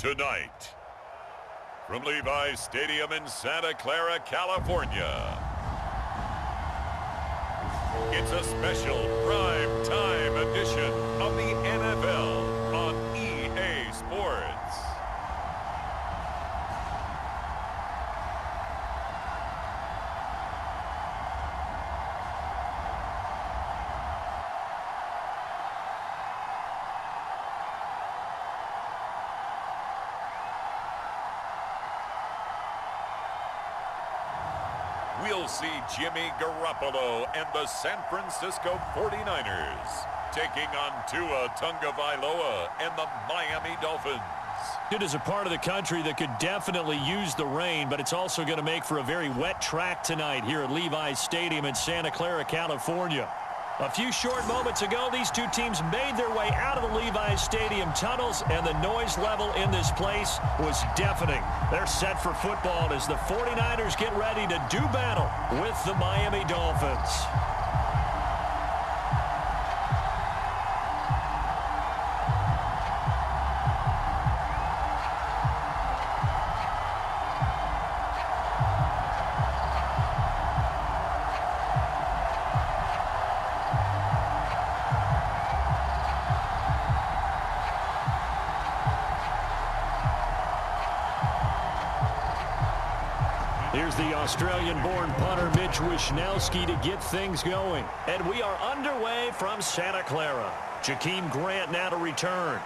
Tonight, from Levi's Stadium in Santa Clara, California, it's a special prime time edition of the NFL on EA Sports. We'll see Jimmy Garoppolo and the San Francisco 49ers taking on Tua Tagovailoa and the Miami Dolphins. It is a part of the country that could definitely use the rain, but it's also going to make for a very wet track tonight here at Levi's Stadium in Santa Clara, California. A few short moments ago, these two teams made their way out of the Levi's Stadium tunnels, and the noise level in this place was deafening. They're set for football as the 49ers get ready to do battle with the Miami Dolphins. Here's the Australian-born punter Mitch Wishnowsky to get things going. And we are underway from Santa Clara. Jakeem Grant now to return.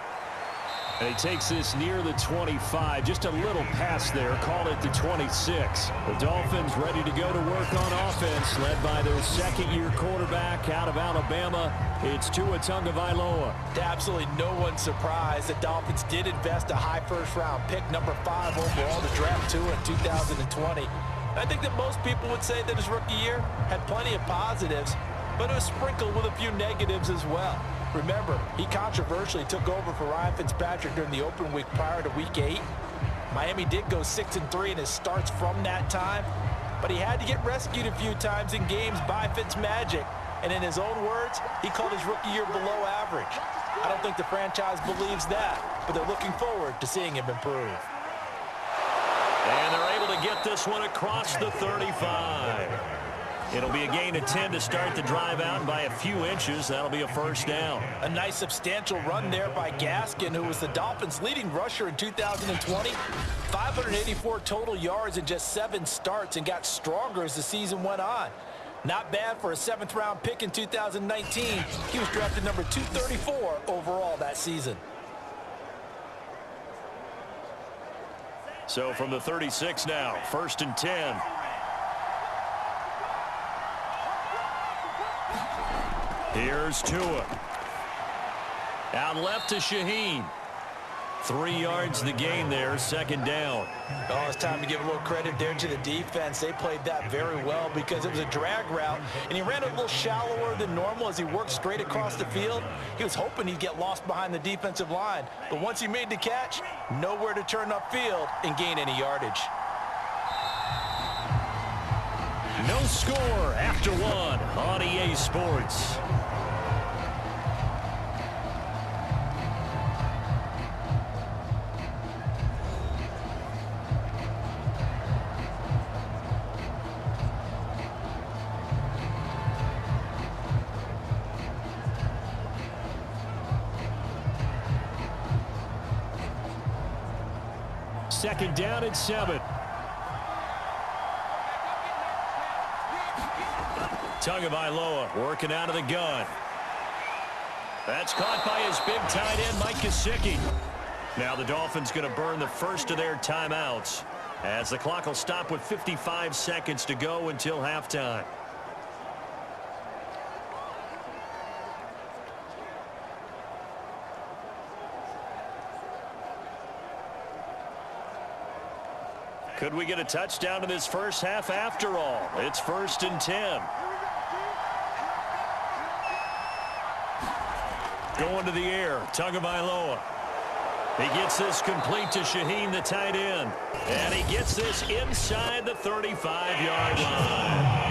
And he takes this near the 25. Just a little pass there. Call it the 26. The Dolphins ready to go to work on offense, led by their second-year quarterback out of Alabama. It's Tua Tagovailoa. Absolutely no one's surprised. The Dolphins did invest a high first-round pick, number 5 overall, to draft Tua in 2020. I think that most people would say that his rookie year had plenty of positives, but it was sprinkled with a few negatives as well. Remember, he controversially took over for Ryan Fitzpatrick during the open week prior to Week 8. Miami did go 6-3 in his starts from that time, but he had to get rescued a few times in games by Fitzmagic. And in his own words, he called his rookie year below average. I don't think the franchise believes that, but they're looking forward to seeing him improve. And they're able to get this one across the 35. It'll be a gain of 10 to start the drive out, and by a few inches, that'll be a first down. A nice substantial run there by Gaskin, who was the Dolphins' leading rusher in 2020. 584 total yards in just 7 starts, and got stronger as the season went on. Not bad for a 7th-round pick in 2019. He was drafted number 234 overall that season. So from the 36 now, 1st and 10. Here's Tua. Out left to Shaheen. 3 yards the gain there, 2nd down. Oh, it's time to give a little credit there to the defense. They played that very well because it was a drag route, and he ran a little shallower than normal as he worked straight across the field. He was hoping he'd get lost behind the defensive line, but once he made the catch, nowhere to turn upfield and gain any yardage. No score after 1 on EA Sports. Second down and 7. Tagovailoa working out of the gun. That's caught by his big tight end, Mike Gesicki. Now the Dolphins going to burn the first of their timeouts as the clock will stop with 55 seconds to go until halftime. Could we get a touchdown in this first half after all? It's 1st and 10. Going to the air, Tagovailoa. He gets this complete to Shaheen, the tight end. And he gets this inside the 35-yard line.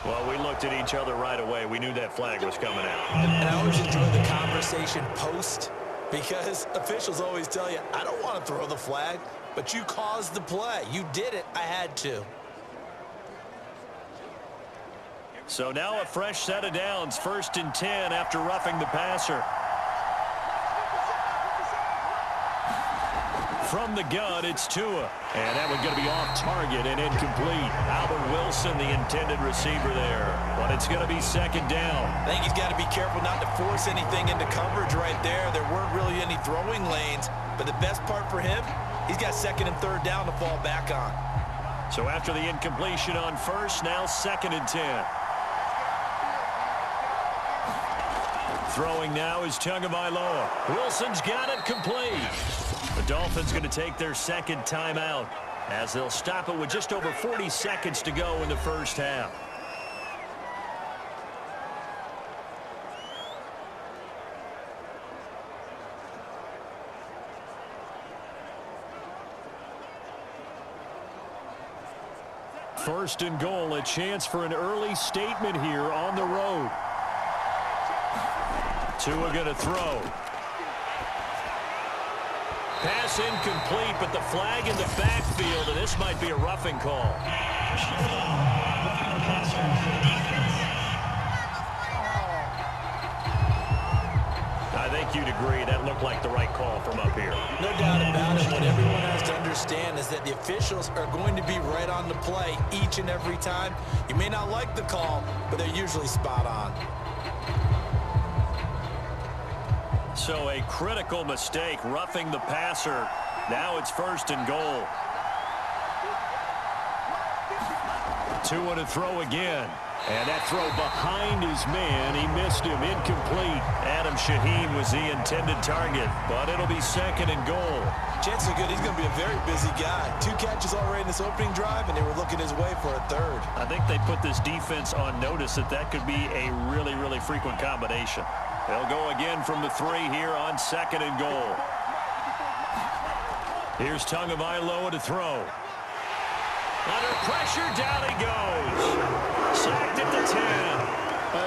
Well, we looked at each other right away. We knew that flag was coming out. And I always enjoy the conversation post, because officials always tell you, I don't want to throw the flag, but you caused the play. You did it. I had to. So now a fresh set of downs, 1st and 10 after roughing the passer. From the gun, it's Tua. And that one's going to be off target and incomplete. Albert Wilson, the intended receiver there. But it's going to be 2nd down. I think he's got to be careful not to force anything into coverage right there. There weren't really any throwing lanes. But the best part for him, he's got 2nd and 3rd down to fall back on. So after the incompletion on 1st, now 2nd and 10. Throwing now is Tagovailoa. Wilson's got it complete. The Dolphins going to take their 2nd timeout as they'll stop it with just over 40 seconds to go in the 1st half. First and goal, a chance for an early statement here on the road. Tua going to throw. Pass incomplete, but the flag in the backfield, and this might be a roughing call. I think you'd agree that looked like the right call from up here. No doubt about it. What everyone has to understand is that the officials are going to be right on the play each and every time. You may not like the call, but they're usually spot on. So a critical mistake, roughing the passer. Now it's 1st and goal. Tua to throw again. And that throw behind his man. He missed him. Incomplete. Adam Shaheen was the intended target, but it'll be 2nd and goal. Chances are good he's going to be a very busy guy. 2 catches already in this opening drive, and they were looking his way for a 3rd. I think they put this defense on notice that could be a really, really frequent combination. They'll go again from the 3 here on 2nd and goal. Here's Tagovailoa to throw. Under pressure, down he goes. Sacked at the 10.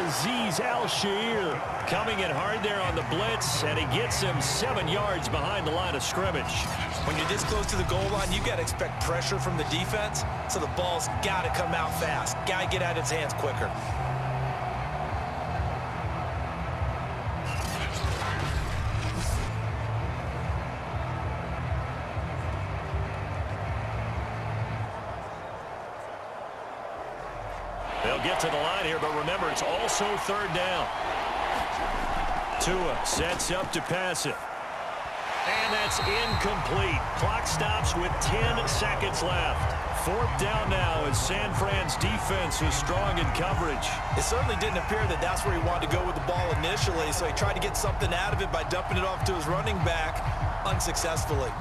Azeez Al-Shaair coming in hard there on the blitz, and he gets him 7 yards behind the line of scrimmage. When you're this close to the goal line, you got to expect pressure from the defense, so the ball's got to come out fast. Got to get out of his hands quicker. They'll get to the line here, but remember, it's also 3rd down. Tua sets up to pass it. And that's incomplete. Clock stops with 10 seconds left. 4th down now as San Fran's defense was strong in coverage. It certainly didn't appear that that's where he wanted to go with the ball initially, so he tried to get something out of it by dumping it off to his running back unsuccessfully.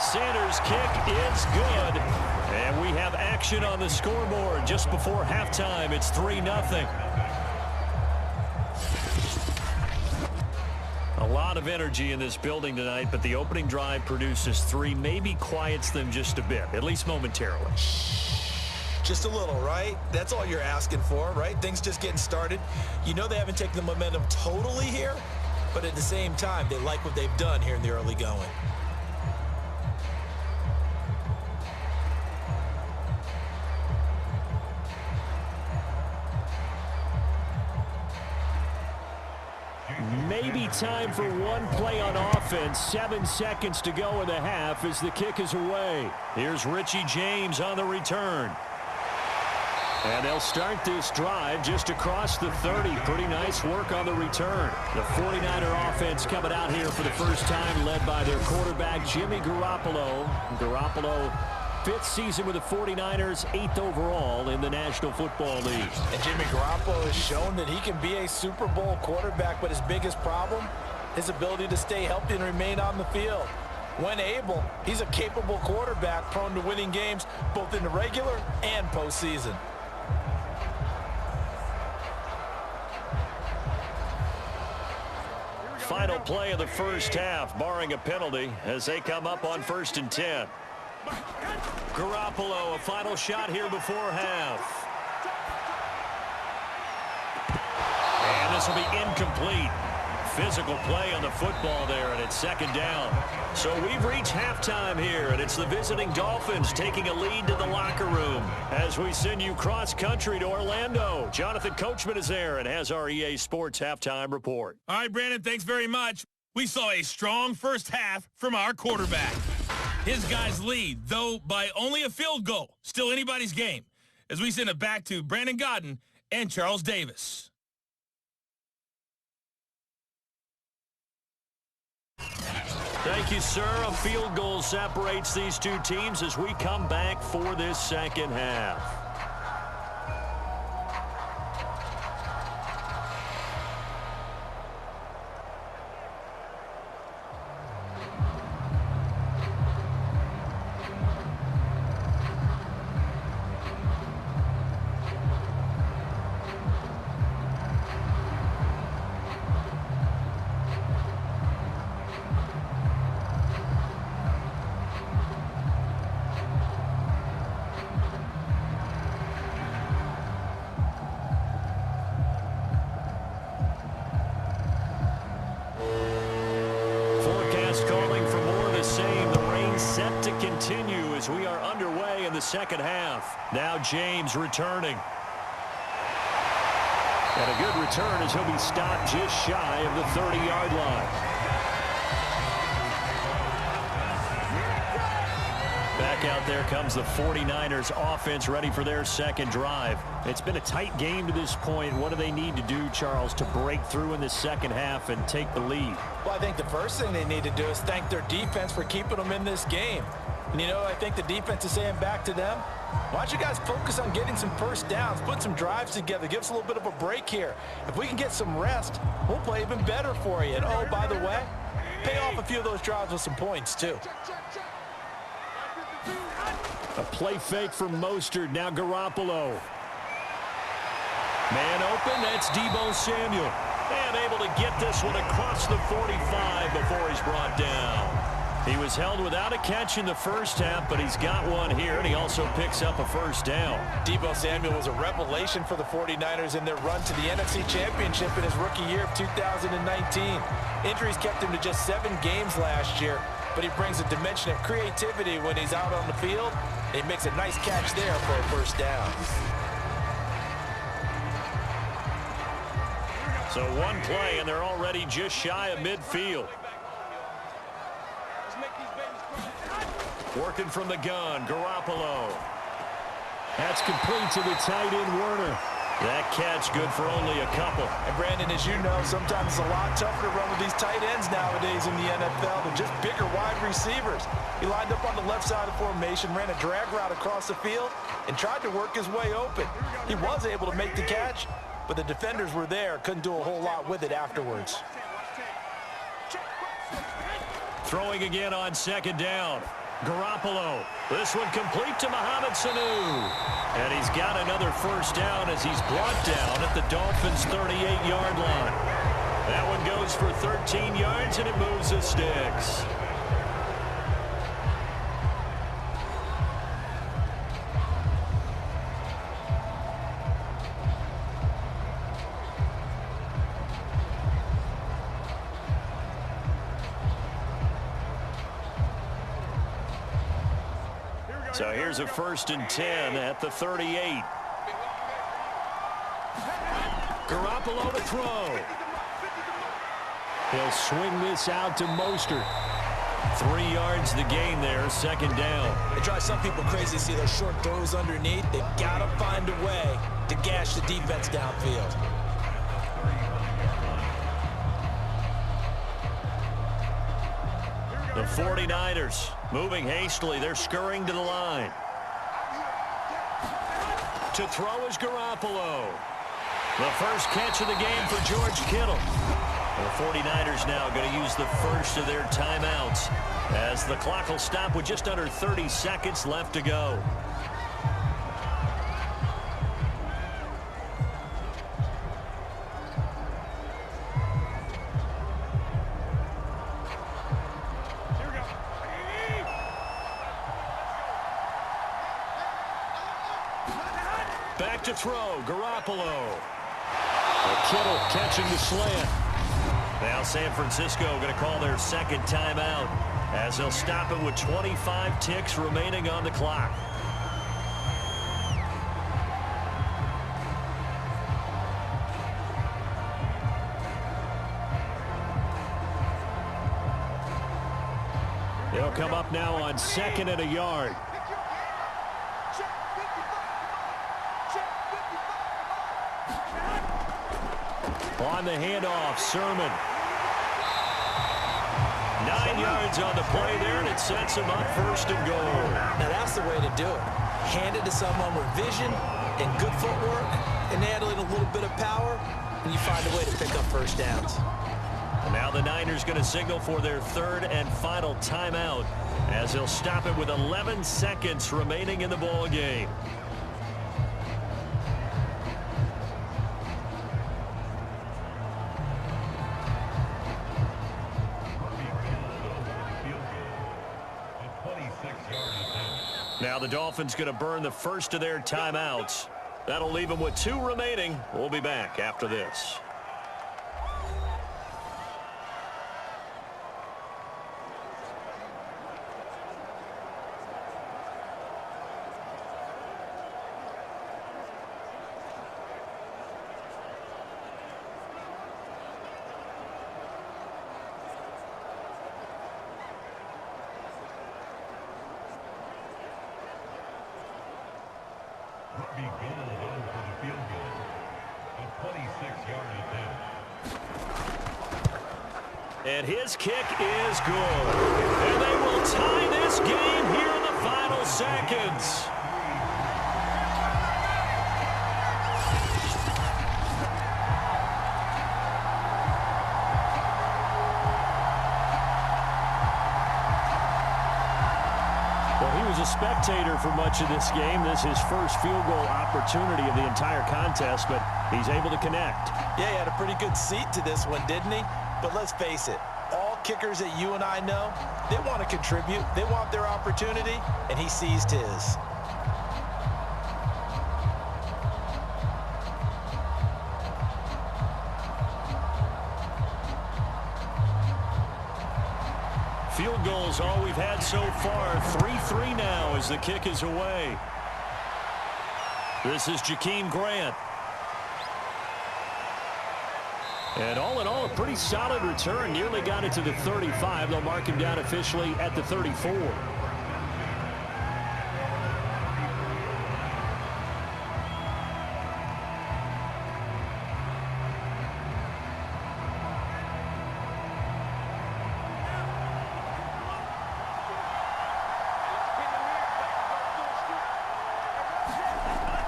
Sanders' kick is good. And we have action on the scoreboard just before halftime. It's 3-0. A lot of energy in this building tonight, but the opening drive produces 3, maybe quiets them just a bit, at least momentarily. Just a little, right? That's all you're asking for, right? Things just getting started. You know they haven't taken the momentum totally here, but at the same time, they like what they've done here in the early going. Maybe time for one play on offense. 7 seconds to go in the half as the kick is away. Here's Richie James on the return. And they'll start this drive just across the 30. Pretty nice work on the return. The 49er offense coming out here for the first time, led by their quarterback, Jimmy Garoppolo. Garoppolo, 5th season with the 49ers, 8th overall in the National Football League. And Jimmy Garoppolo has shown that he can be a Super Bowl quarterback, but his biggest problem, his ability to stay healthy and remain on the field. When able, he's a capable quarterback prone to winning games both in the regular and postseason. final play of the first half, barring a penalty, as they come up on 1st and 10. Garoppolo, a final shot here before half. And this will be incomplete. Physical play on the football there, and it's 2nd down. So we've reached halftime here, and it's the visiting Dolphins taking a lead to the locker room as we send you cross-country to Orlando. Jonathan Coachman is there and has our EA Sports halftime report. All right, Brandon, thanks very much. We saw a strong first half from our quarterback. His guys lead, though by only a field goal. Still anybody's game, as we send it back to Brandon Godden and Charles Davis. Thank you, sir. A field goal separates these two teams as we come back for this second half. Continue as we are underway in the second half. Now James returning. And a good return as he'll be stopped just shy of the 30-yard line. Back out there comes the 49ers offense ready for their second drive. It's been a tight game to this point. What do they need to do, Charles, to break through in the second half and take the lead? Well, I think the first thing they need to do is thank their defense for keeping them in this game. And, you know, I think the defense is saying back to them, why don't you guys focus on getting some first downs, put some drives together, give us a little bit of a break here. If we can get some rest, we'll play even better for you. And, oh, by the way, pay off a few of those drives with some points, too. A play fake from Mostert. Now Garoppolo. Man open. That's Deebo Samuel. And able to get this one across the 45 before he's brought down. He was held without a catch in the first half, but he's got one here, and he also picks up a first down. Deebo Samuel was a revelation for the 49ers in their run to the NFC Championship in his rookie year of 2019. Injuries kept him to just 7 games last year, but he brings a dimension of creativity when he's out on the field. He makes a nice catch there for a first down. So one play, and they're already just shy of midfield. Working from the gun, Garoppolo. That's complete to the tight end, Werner. That catch good for only a couple. And Brandon, as you know, sometimes it's a lot tougher to run with these tight ends nowadays in the NFL than just bigger wide receivers. He lined up on the left side of the formation, ran a drag route across the field, and tried to work his way open. He was able to make the catch, but the defenders were there, couldn't do a whole lot with it afterwards. Throwing again on second down. Garoppolo. This one complete to Mohamed Sanu. And he's got another first down as he's brought down at the Dolphins' 38-yard line. That one goes for 13 yards, and it moves the sticks. So here's a 1st and 10 at the 38. Garoppolo to throw. He'll swing this out to Mostert. 3 yards the gain there, second down. It drives some people crazy to see those short throws underneath. They've got to find a way to gash the defense downfield. The 49ers moving hastily. They're scurrying to the line. To throw is Garoppolo. The first catch of the game for George Kittle. The 49ers now going to use the first of their timeouts as the clock will stop with just under 30 seconds left to go. Back to throw, Garoppolo. Kittle catching the slant. Now San Francisco going to call their second timeout as they'll stop it with 25 ticks remaining on the clock. They'll come up now on 2nd and a yard. On the handoff, Sermon. 9 yards on the play there, and it sets him up 1st and goal. Now that's the way to do it. Hand it to someone with vision and good footwork, and handling a little bit of power, and you find a way to pick up first downs. And now the Niners going to signal for their 3rd and final timeout as they'll stop it with 11 seconds remaining in the ball game. Now the Dolphins going to burn the first of their timeouts. That'll leave them with 2 remaining. We'll be back after this. And his kick is good. And they will tie this game here in the final seconds. Well, he was a spectator for much of this game. This is his first field goal opportunity of the entire contest, but he's able to connect. Yeah, he had a pretty good seat to this one, didn't he? But let's face it, all kickers that you and I know, they want to contribute. They want their opportunity, and he seized his. Field goals all we've had so far. 3-3 now as the kick is away. This is Jakeem Grant. And all in all, a pretty solid return. Nearly got it to the 35. They'll mark him down officially at the 34.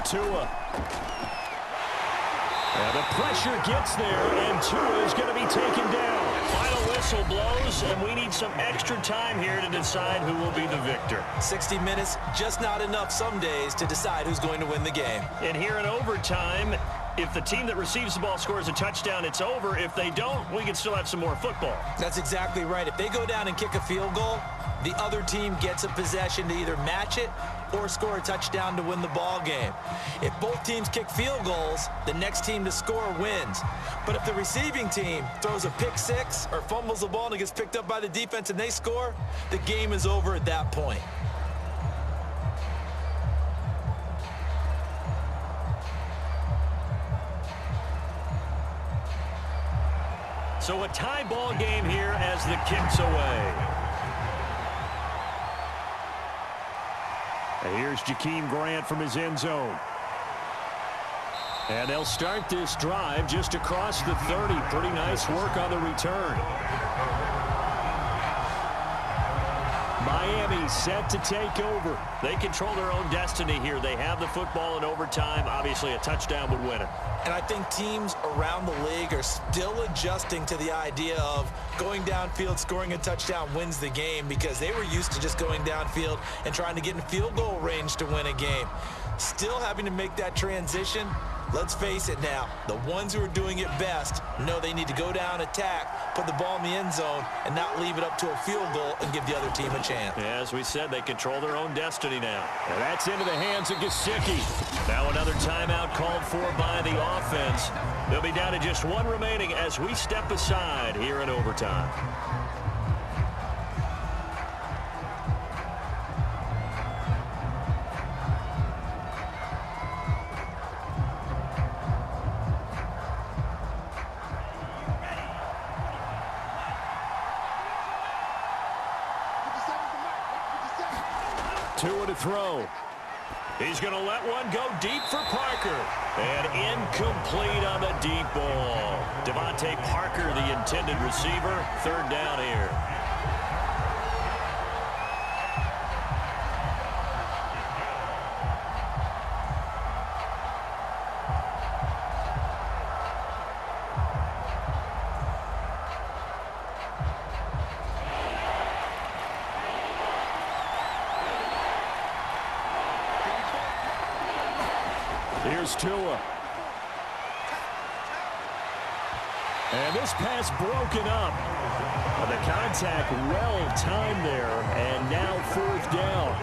Tua. And the pressure gets there, and Tua is going to be taken down. Final whistle blows, and we need some extra time here to decide who will be the victor. 60 minutes, just not enough some days to decide who's going to win the game. And here in overtime, if the team that receives the ball scores a touchdown, it's over. If they don't, we can still have some more football. That's exactly right. If they go down and kick a field goal, the other team gets a possession to either match it or score a touchdown to win the ball game. If both teams kick field goals, the next team to score wins. But if the receiving team throws a pick six or fumbles the ball and it gets picked up by the defense and they score, the game is over at that point. So a tie ball game here as the kick's away. And here's Jakeem Grant from his end zone. And they'll start this drive just across the 30. Pretty nice work on the return. Miami set to take over. They control their own destiny here. They have the football in overtime. Obviously, a touchdown would win it. And I think teams around the league are still adjusting to the idea of going downfield, scoring a touchdown wins the game, because they were used to just going downfield and trying to get in field goal range to win a game. Still having to make that transition. Let's face it now, the ones who are doing it best know they need to go down, attack, put the ball in the end zone, and not leave it up to a field goal and give the other team a chance. Yeah, as we said, they control their own destiny now. And that's into the hands of Gesicki. Now another timeout called for by the offense. They'll be down to just one remaining as we step aside here in overtime. Tua to throw. He's going to let one go deep for Parker. And incomplete on the deep ball. Devontae Parker, the intended receiver. Third down here. Here's Tua. And this pass broken up. The contact well timed there, and now fourth down.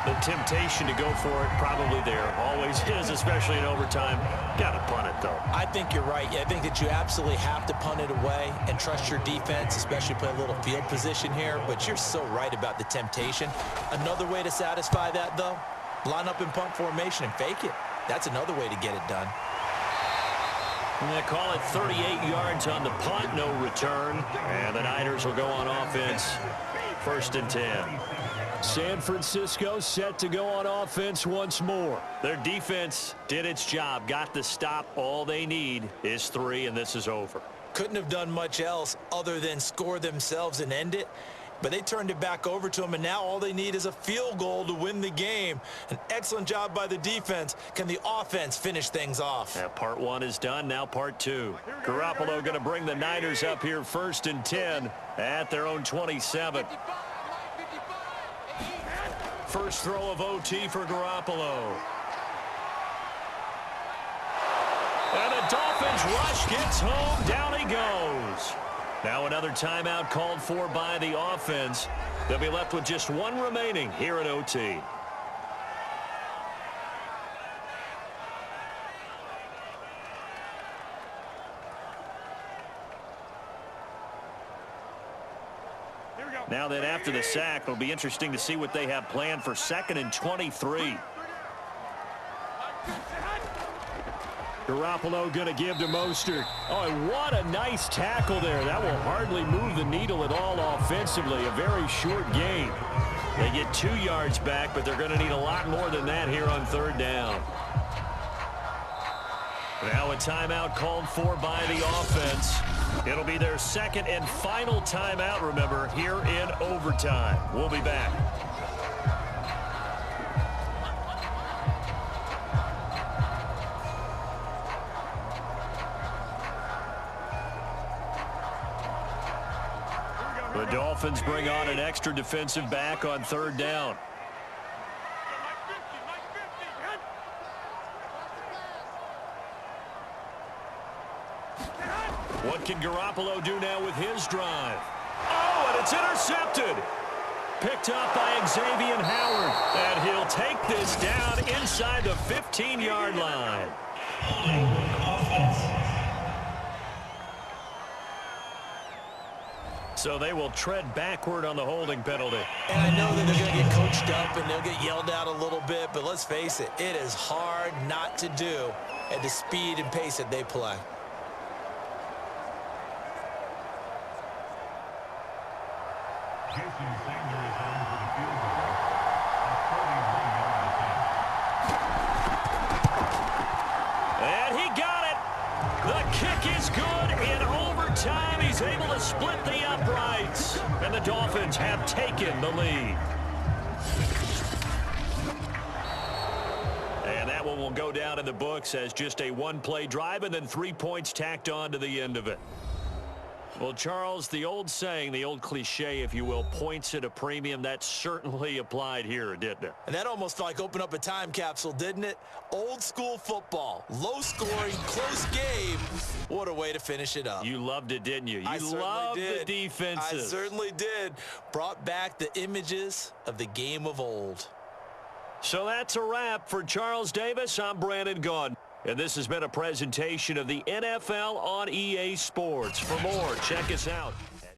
The temptation to go for it probably there. Always is, especially in overtime. Got to punt it, though. I think you're right. I think that you absolutely have to punt it away and trust your defense, especially play a little field position here. But you're so right about the temptation. Another way to satisfy that, though, line up in punt formation and fake it. That's another way to get it done. And they call it 38 yards on the punt, no return. And the Niners will go on offense, 1st and 10. San Francisco set to go on offense once more. Their defense did its job, got the stop. All they need is 3, and this is over. Couldn't have done much else other than score themselves and end it. But they turned it back over to them, and now all they need is a field goal to win the game. An excellent job by the defense. Can the offense finish things off? Yeah, part 1 is done. Now part 2. Garoppolo going to bring the Niners up here 1st and 10 at their own 27. First throw of OT for Garoppolo. And the Dolphins rush gets home. Down he goes. Now another timeout called for by the offense. They'll be left with just one remaining here at OT. Now then, after the sack, it'll be interesting to see what they have planned for 2nd and 23. Garoppolo going to give to Mostert. Oh, and what a nice tackle there. That will hardly move the needle at all offensively. A very short gain. They get 2 yards back, but they're going to need a lot more than that here on 3rd down. Now a timeout called for by the offense. It'll be their 2nd and final timeout, remember, here in overtime. We'll be back. The Dolphins bring on an extra defensive back on 3rd down. What can Garoppolo do now with his drive? Oh, and it's intercepted. Picked up by Xavier Howard. And he'll take this down inside the 15-yard line. So they will tread backward on the holding penalty. And I know that they're going to get coached up and they'll get yelled at a little bit, but let's face it, it is hard not to do at the speed and pace that they play. And he got it. The kick is good in overtime. He's able to split the uprights. And the Dolphins have taken the lead. And that one will go down in the books as just a one-play drive and then 3 points tacked on to the end of it. Well, Charles, the old saying, the old cliche, if you will, points at a premium, that certainly applied here, didn't it? And that almost like opened up a time capsule, didn't it? Old school football, low scoring, close game. What a way to finish it up. You loved it, didn't you? You loved the defenses. I certainly did. Brought back the images of the game of old. So that's a wrap for Charles Davis. I'm Brandon Gaudin. And this has been a presentation of the NFL on EA Sports. For more, check us out